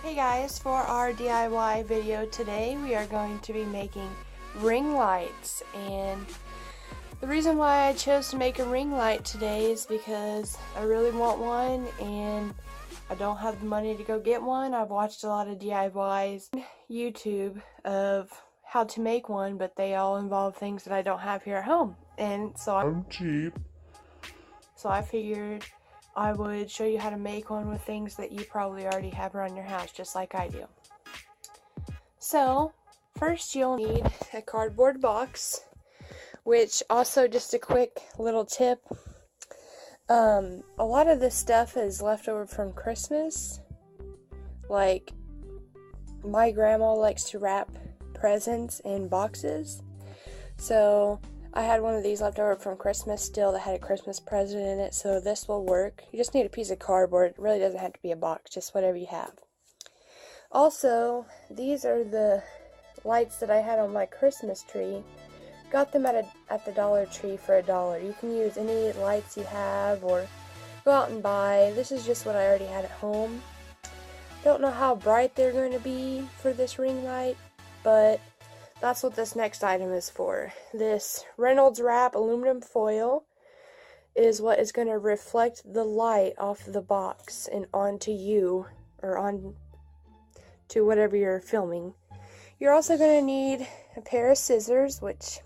Hey guys, for our DIY video today we are going to be making ring lights, and the reason why I chose to make a ring light today is because I really want one and I don't have the money to go get one. I've watched a lot of DIYs on YouTube of how to make one, but they all involve things that I don't have here at home, and so I'm cheap. So I figured I would show you how to make one with things that you probably already have around your house, just like I do. So, first you'll need a cardboard box, which also, just a quick little tip, a lot of this stuff is left over from Christmas. Like, my grandma likes to wrap presents in boxes, so I had one of these left over from Christmas still that had a Christmas present in it, so this will work. You just need a piece of cardboard. It really doesn't have to be a box, just whatever you have. Also, these are the lights that I had on my Christmas tree. Got them at the Dollar Tree for $1. You can use any lights you have or go out and buy. This is just what I already had at home. Don't know how bright they're going to be for this ring light, but that's what this next item is for. This Reynolds Wrap aluminum foil is what is going to reflect the light off the box and onto you, or on to whatever you're filming. You're also going to need a pair of scissors, which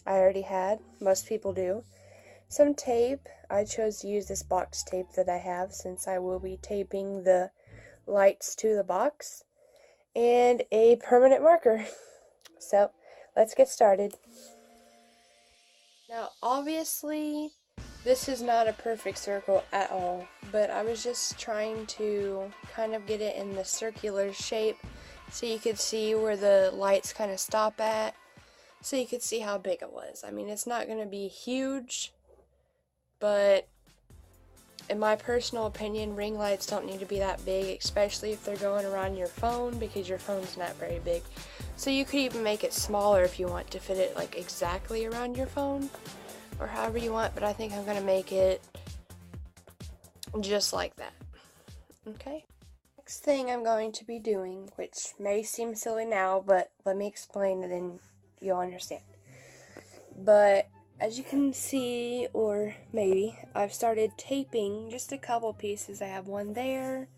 I already had. Most people do. Some tape. I chose to use this box tape that I have since I will be taping the lights to the box. And a permanent marker. So, let's get started. Now, obviously, this is not a perfect circle at all, but I was just trying to kind of get it in the circular shape so you could see where the lights kind of stop at, so you could see how big it was. I mean, it's not going to be huge, but in my personal opinion, ring lights don't need to be that big, especially if they're going around your phone, because your phone's not very big. So you could even make it smaller if you want to fit it like exactly around your phone, or however you want, but I think I'm going to make it just like that. Okay? Next thing I'm going to be doing, which may seem silly now, but let me explain it and you'll understand. But as you can see, or maybe, I've started taping just a couple pieces. I have one there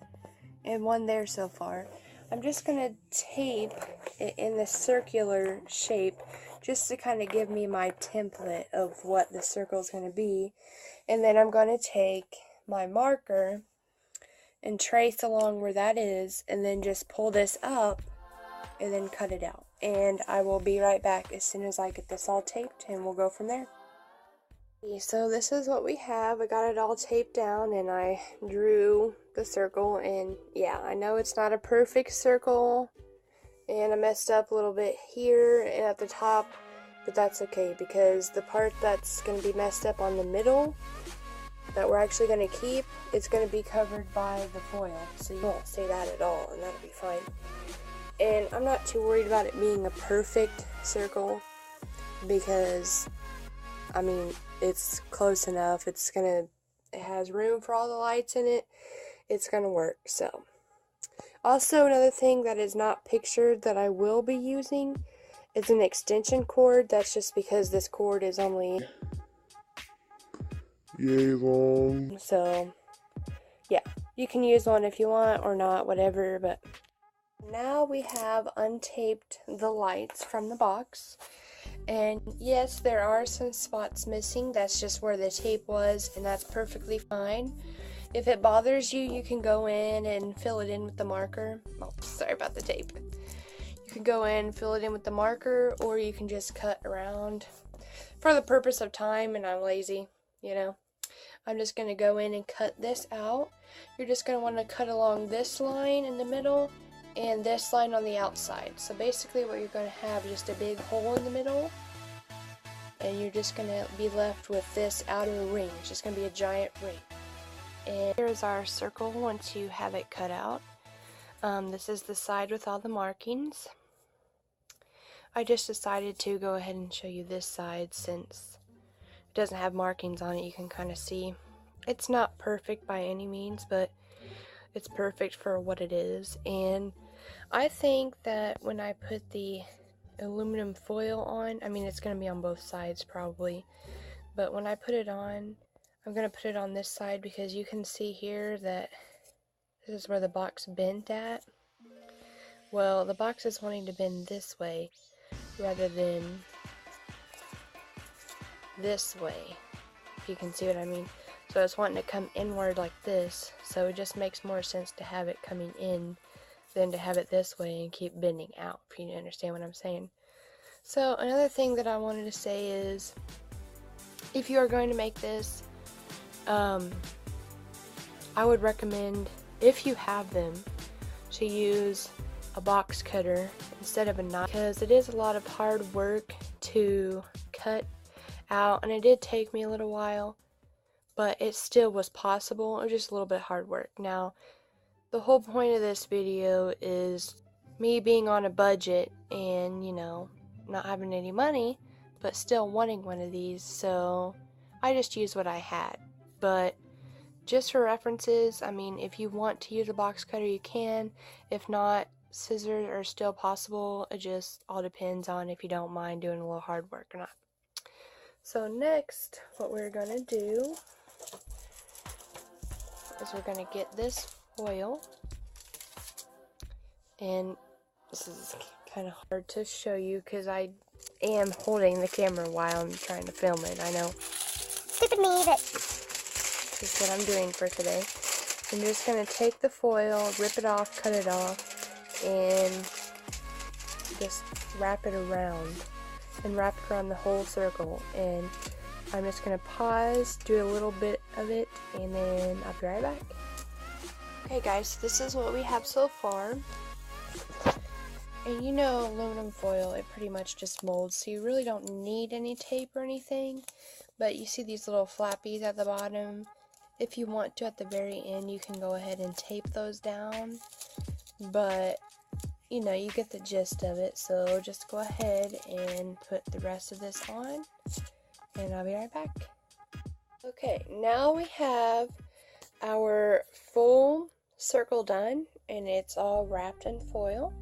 and one there so far. I'm just going to tape it in the circular shape just to kind of give me my template of what the circle is going to be. And then I'm going to take my marker and trace along where that is, and then just pull this up and then cut it out. And I will be right back as soon as I get this all taped, and we'll go from there. So this is what we have. I got it all taped down and I drew the circle, and yeah, I know it's not a perfect circle and I messed up a little bit here and at the top, but that's okay because the part that's going to be messed up on the middle that we're actually going to keep, it's going to be covered by the foil, so you won't see that at all, and that'll be fine. And I'm not too worried about it being a perfect circle because, I mean, it's close enough. It has room for all the lights in it. It's gonna work. So, also another thing that is not pictured that I will be using is an extension cord. That's just because this cord is only yay long. So, yeah, you can use one if you want or not, whatever. But now we have untaped the lights from the box. And yes, there are some spots missing. That's just where the tape was, and that's perfectly fine. If it bothers you, you can go in and fill it in with the marker. Oh, sorry about the tape. You can go in, fill it in with the marker, or you can just cut around. For the purpose of time, and I'm lazy, you know, I'm just going to go in and cut this out. You're just going to want to cut along this line in the middle and this line on the outside. So basically what you're going to have is just a big hole in the middle, and you're just going to be left with this outer ring. It's just going to be a giant ring. And here's our circle once you have it cut out. This is the side with all the markings. I just decided to go ahead and show you this side since it doesn't have markings on it. You can kind of see It's not perfect by any means, but it's perfect for what it is. And I think that when I put the aluminum foil on, I mean it's going to be on both sides probably, but when I put it on, I'm going to put it on this side because you can see here that this is where the box bent at. Well, the box is wanting to bend this way rather than this way, if you can see what I mean. So it's wanting to come inward like this, so it just makes more sense to have it coming in than to have it this way and keep bending out, if you understand what I'm saying. So another thing that I wanted to say is, if you are going to make this, I would recommend, if you have them, to use a box cutter instead of a knife, because it is a lot of hard work to cut out, and it did take me a little while, but it still was possible. It was just a little bit hard work. Now, the whole point of this video is me being on a budget and, you know, not having any money, but still wanting one of these, so I just used what I had. But just for references, I mean, if you want to use a box cutter, you can. If not, scissors are still possible. It just all depends on if you don't mind doing a little hard work or not. So next, what we're going to do is we're going to get this foil, and this is kind of hard to show you because I am holding the camera while I'm trying to film it. I know. Stupid me, but This is what I'm doing for today. I'm just going to take the foil, rip it off, cut it off, and just wrap it around. And wrap it around the whole circle. And I'm just going to pause, do a little bit of it, and then I'll be right back. Okay guys, this is what we have so far. And you know aluminum foil, it pretty much just molds, so you really don't need any tape or anything. But you see these little flappies at the bottom. If you want to, at the very end, you can go ahead and tape those down. But, you know, you get the gist of it. So just go ahead and put the rest of this on. And I'll be right back. Okay, now we have our full circle done. And it's all wrapped in foil.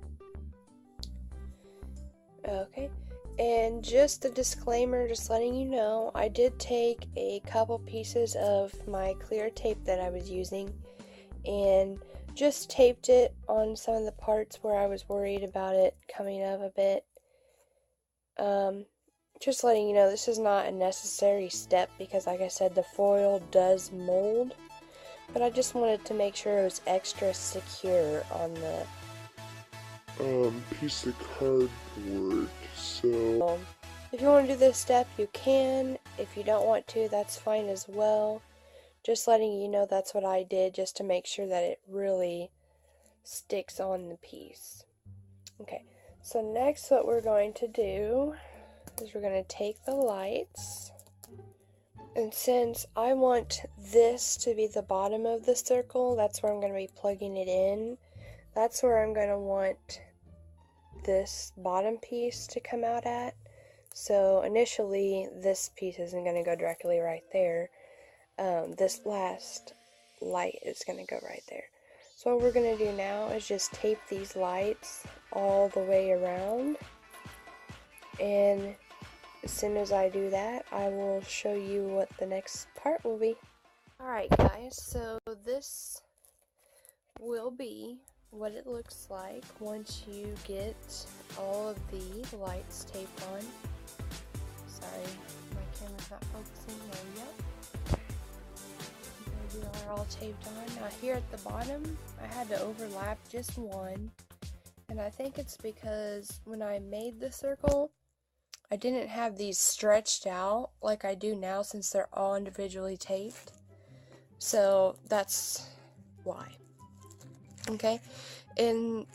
Okay. And just a disclaimer, just letting you know, I did take a couple pieces of my clear tape that I was using and just taped it on some of the parts where I was worried about it coming up a bit. Just letting you know, this is not a necessary step because, like I said, the foil does mold, but I just wanted to make sure it was extra secure on the piece of cardboard. So if you want to do this step, you can. If you don't want to, that's fine as well. Just letting you know that's what I did, just to make sure that it really sticks on the piece. Okay, so next what we're going to do is we're going to take the lights, and since I want this to be the bottom of the circle, that's where I'm going to be plugging it in. That's where I'm going to want this bottom piece to come out at. So initially this piece isn't going to go directly right there. This last light is going to go right there. So what we're going to do now is just tape these lights all the way around, and as soon as I do that, I will show you what the next part will be. Alright guys, so this will be what it looks like once you get all of the lights taped on. Sorry, my camera's not focusing. There we go. They are all taped on. Now here at the bottom, I had to overlap just one, and I think it's because when I made the circle, I didn't have these stretched out like I do now since they're all individually taped. So that's why. Okay, and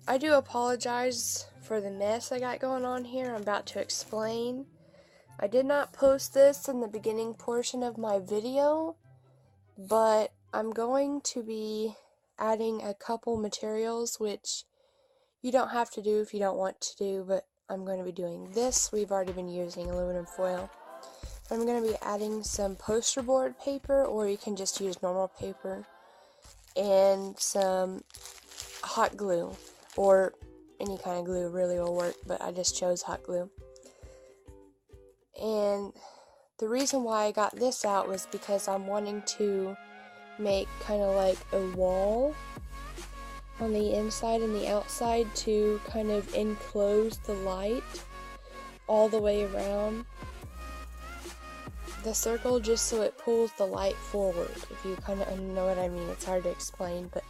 I do apologize for the mess I got going on here. I'm about to explain. I did not post this in the beginning portion of my video, but I'm going to be adding a couple materials, which you don't have to do if you don't want to do, but I'm going to be doing this. We've already been using aluminum foil. I'm going to be adding some poster board paper, or you can just use normal paper, and some hot glue, or any kind of glue really will work, but I just chose hot glue. And the reason why I got this out was because I'm wanting to make kind of like a wall on the inside and the outside to kind of enclose the light all the way around the circle, just so it pulls the light forward. If you kind of know what I mean, it's hard to explain, but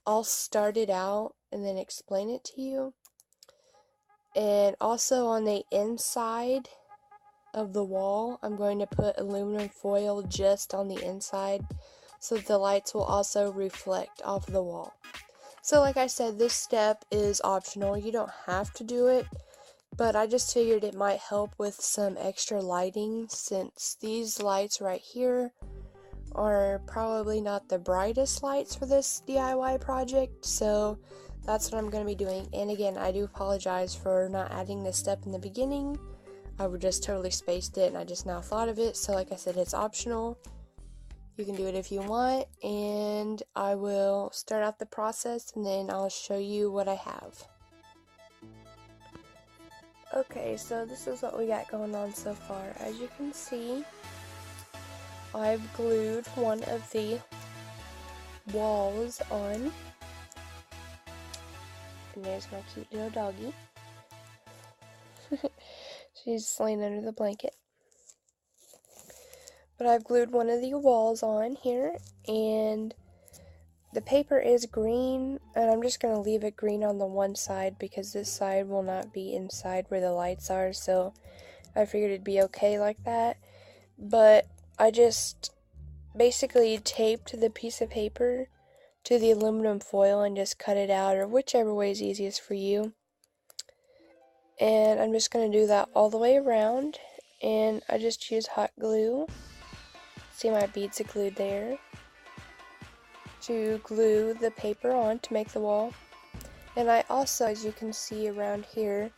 I'll start it out and then explain it to you. And also on the inside of the wall, I'm going to put aluminum foil just on the inside so that the lights will also reflect off the wall. So like I said, this step is optional. You don't have to do it, but I just figured it might help with some extra lighting, since these lights right here are probably not the brightest lights for this DIY project, so that's what I'm going to be doing. And again, I do apologize for not adding this step in the beginning. I would just totally spaced it and I just now thought of it. So like I said, it's optional. You can do it if you want, and I will start out the process and then I'll show you what I have. Okay, so this is what we got going on so far. As you can see, I've glued one of the walls on. And there's my cute little doggy. She's laying under the blanket. But I've glued one of the walls on here, and the paper is green, and I'm just going to leave it green on the one side because this side will not be inside where the lights are, so I figured it'd be okay like that. But I just basically taped the piece of paper to the aluminum foil and just cut it out, or whichever way is easiest for you. And I'm just going to do that all the way around, and I just use hot glue. See, my beads are glued there to glue the paper on to make the wall. And I also, as you can see around here,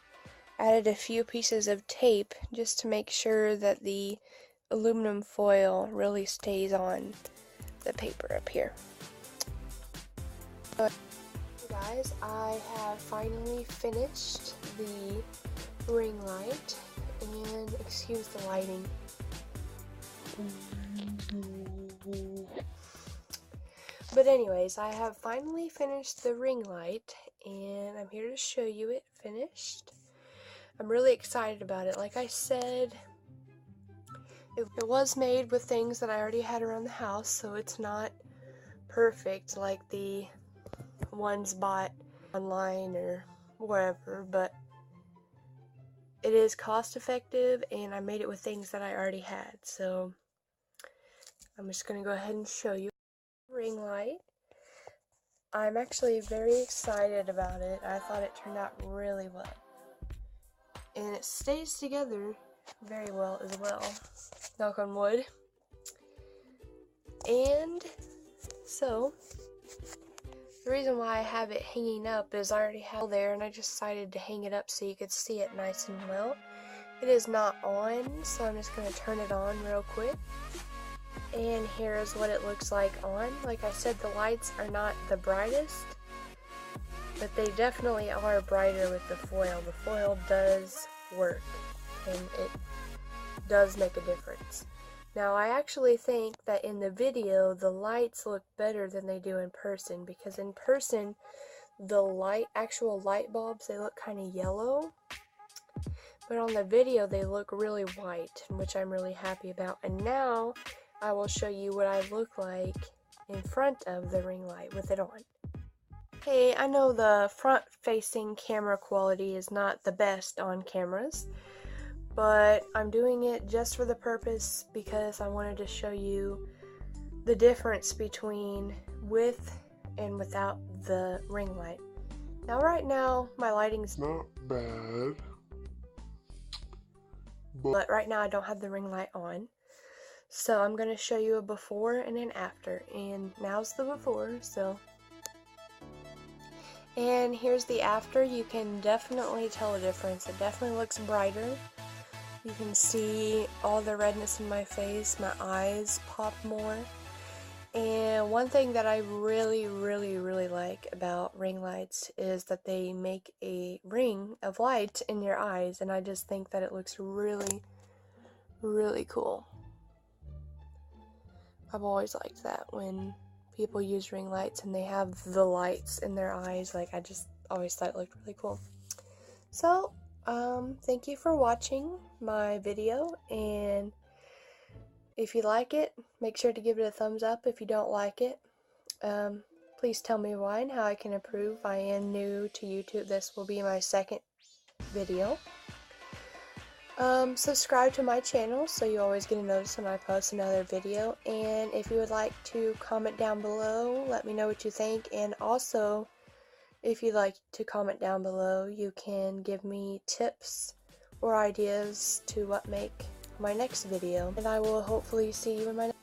added a few pieces of tape just to make sure that the aluminum foil really stays on the paper up here. Guys, I have finally finished the ring light, and excuse the lighting. But anyways, I have finally finished the ring light, and I'm here to show you it finished. I'm really excited about it. Like I said, it was made with things that I already had around the house, so it's not perfect like the ones bought online or wherever, but it is cost effective, and I made it with things that I already had. So I'm just going to go ahead and show you the ring light. I'm actually very excited about it. I thought it turned out really well, and it stays together very well as well, knock on wood. And so the reason why I have it hanging up is I already have it there, and I just decided to hang it up so you could see it nice and well. It is not on, so I'm just going to turn it on real quick. And here's what it looks like on. Like I said, the lights are not the brightest, but they definitely are brighter with the foil. The foil does work, and it does make a difference. Now, I actually think that in the video, the lights look better than they do in person, because in person, the actual light bulbs, they look kind of yellow, but on the video, they look really white, which I'm really happy about. And now, I will show you what I look like in front of the ring light with it on. Hey, I know the front-facing camera quality is not the best on cameras, but I'm doing it just for the purpose because I wanted to show you the difference between with and without the ring light. Now right now my lighting's not bad, but right now I don't have the ring light on. So I'm going to show you a before and an after, and now's the before, so. And here's the after. You can definitely tell a difference. It definitely looks brighter. You can see all the redness in my face, my eyes pop more. And one thing that I really like about ring lights is that they make a ring of light in your eyes, and I just think that it looks really cool. I've always liked that when people use ring lights and they have the lights in their eyes. Like, I just always thought it looked really cool. So, thank you for watching my video, and if you like it, make sure to give it a thumbs up. If you don't like it, please tell me why and how I can improve. I am new to YouTube. This will be my second video. Subscribe to my channel so you always get a notice when I post another video. And if you would like to comment down below, let me know what you think. And also, if you'd like to comment down below, you can give me tips or ideas to what make my next video, and I will hopefully see you in my next